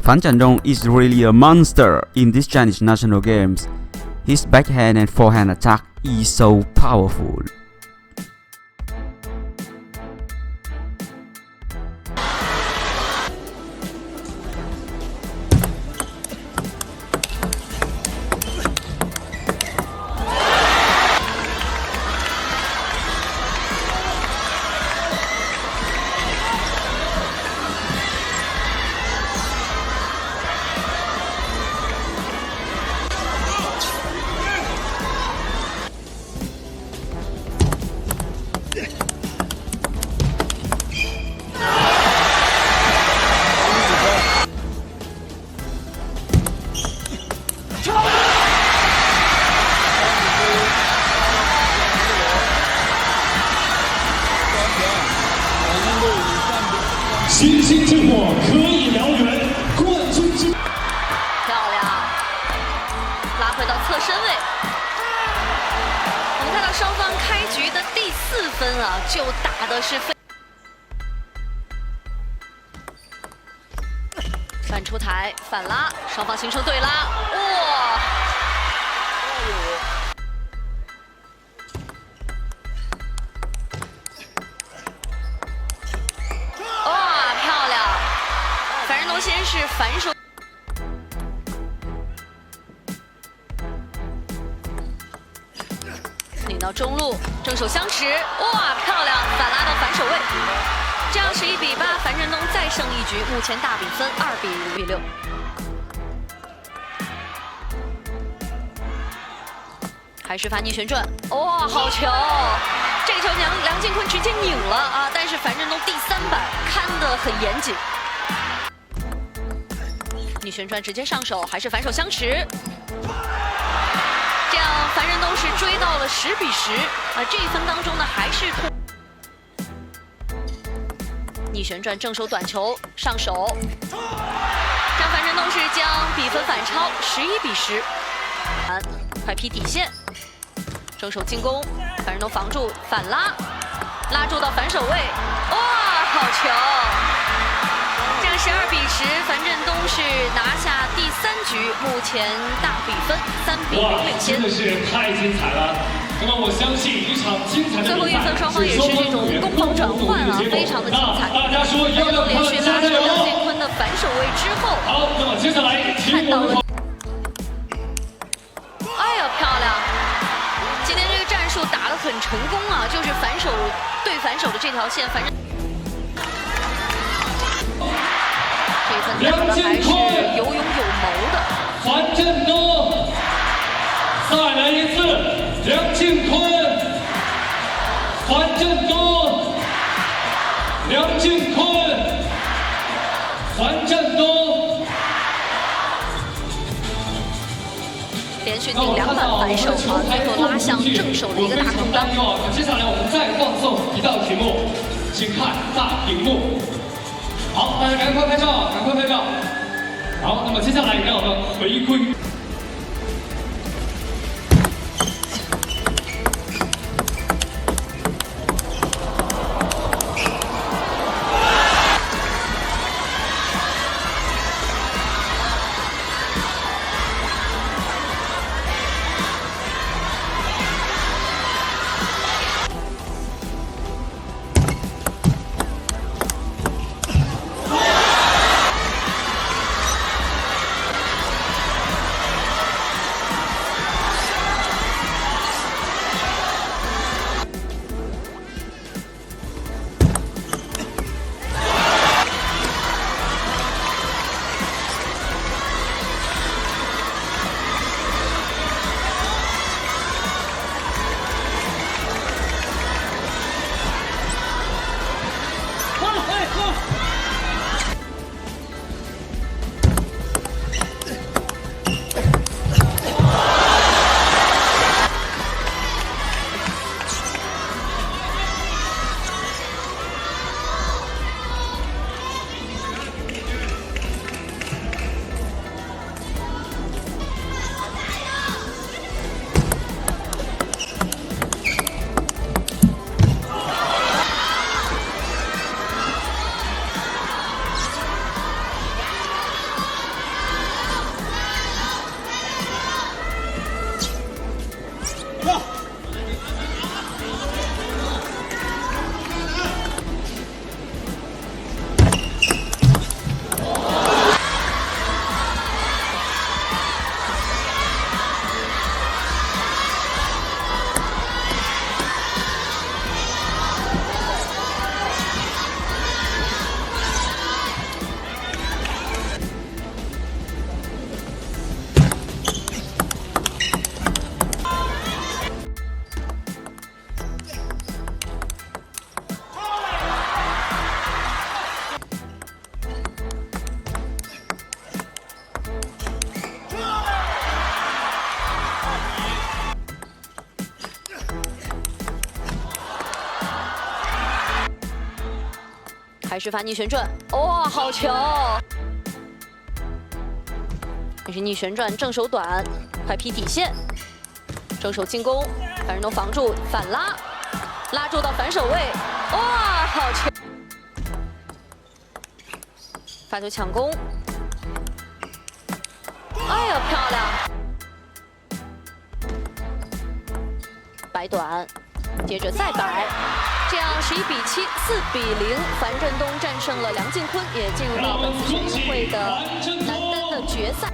Fan Zhendong is really a monster in these Chinese national games. His backhand and forehand attack is so powerful.星星之火可以燎原，冠军之漂亮，拉回到侧身位。我们看到双方开局的第4分啊，就打的是反出台，反拉，双方形成对拉，哇！先是反手拧到中路，正手相持，哇，漂亮！反拉到反手位，这样11比8，樊振东再胜一局，目前大比分2比5比6。还是发逆旋转，哇，好球！这个球梁靖昆直接拧了啊，但是樊振东第3板看得很严谨。逆旋转直接上手，还是反手相持，这样樊振东是追到了10比10啊！这一分当中呢，还是逆旋转正手短球上手，这样樊振东是将比分反超11比10。快劈底线，正手进攻，樊振东防住反拉，拉住到反手位，哇，好球！这样12比10，樊振东是拿下第3局，目前大比分3比0领先。真的是太精彩了！那么我相信一场精彩的比赛，最后一分双方也是这种攻防转换啊，非常的精彩。大家说樊振东连续拉住梁靖昆的反手位之后，好，那么接下来看到了，哎呀，漂亮！今天这个战术打得很成功啊，就是反手对反手的这条线，反正。打的还是有勇有谋的。樊振东，再来一次，梁靖昆，樊振东，梁靖昆，樊振东，连续顶2板反手啊，最后拉向正手的一个大空当。接下来我们再放送一道题目，请看大屏幕。好，大家赶快拍照，赶快拍照。好，那么接下来让我们回归。还是发逆旋转，哇，好球！这是逆旋转正手短，快劈底线，正手进攻，反人能防住，反拉，拉住到反手位，哇，好球！发球抢攻，哎呀，漂亮！摆短，接着再摆。 这样11比7、4比0，樊振东战胜了梁靖昆，也进入到本次全运会的男单的决赛。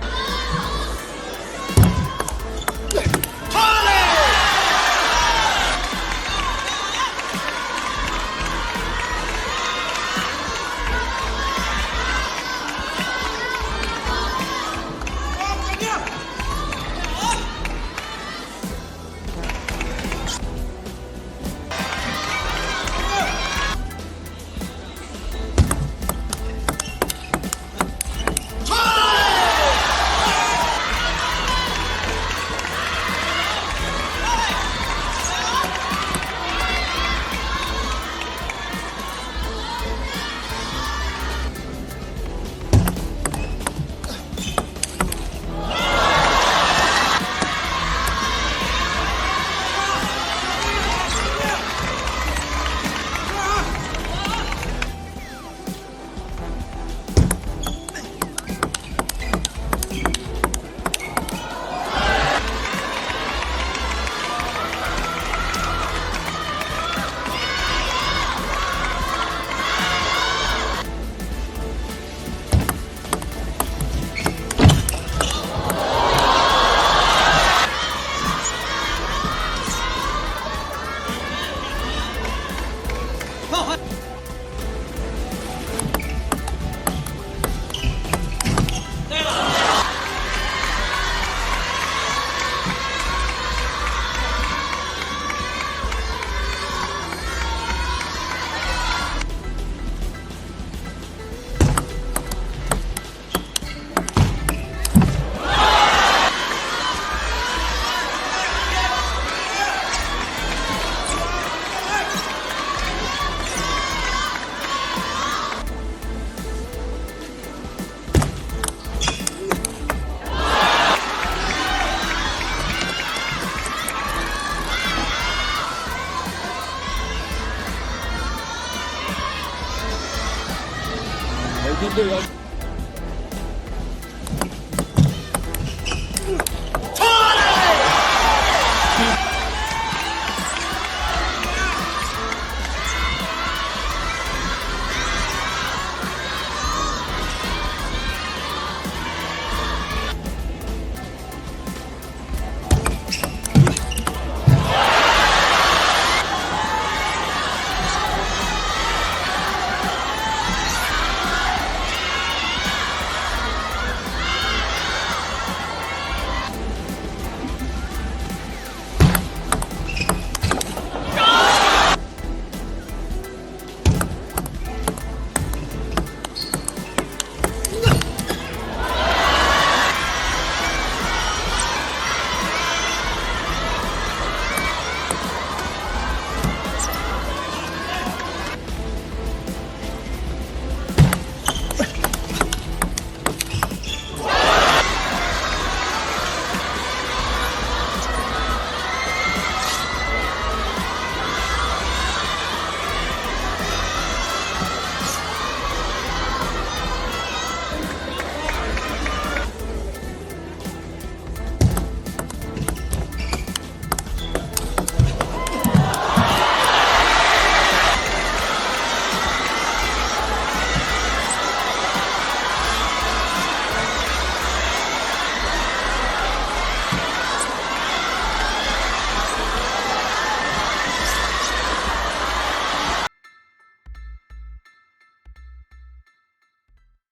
每天都有。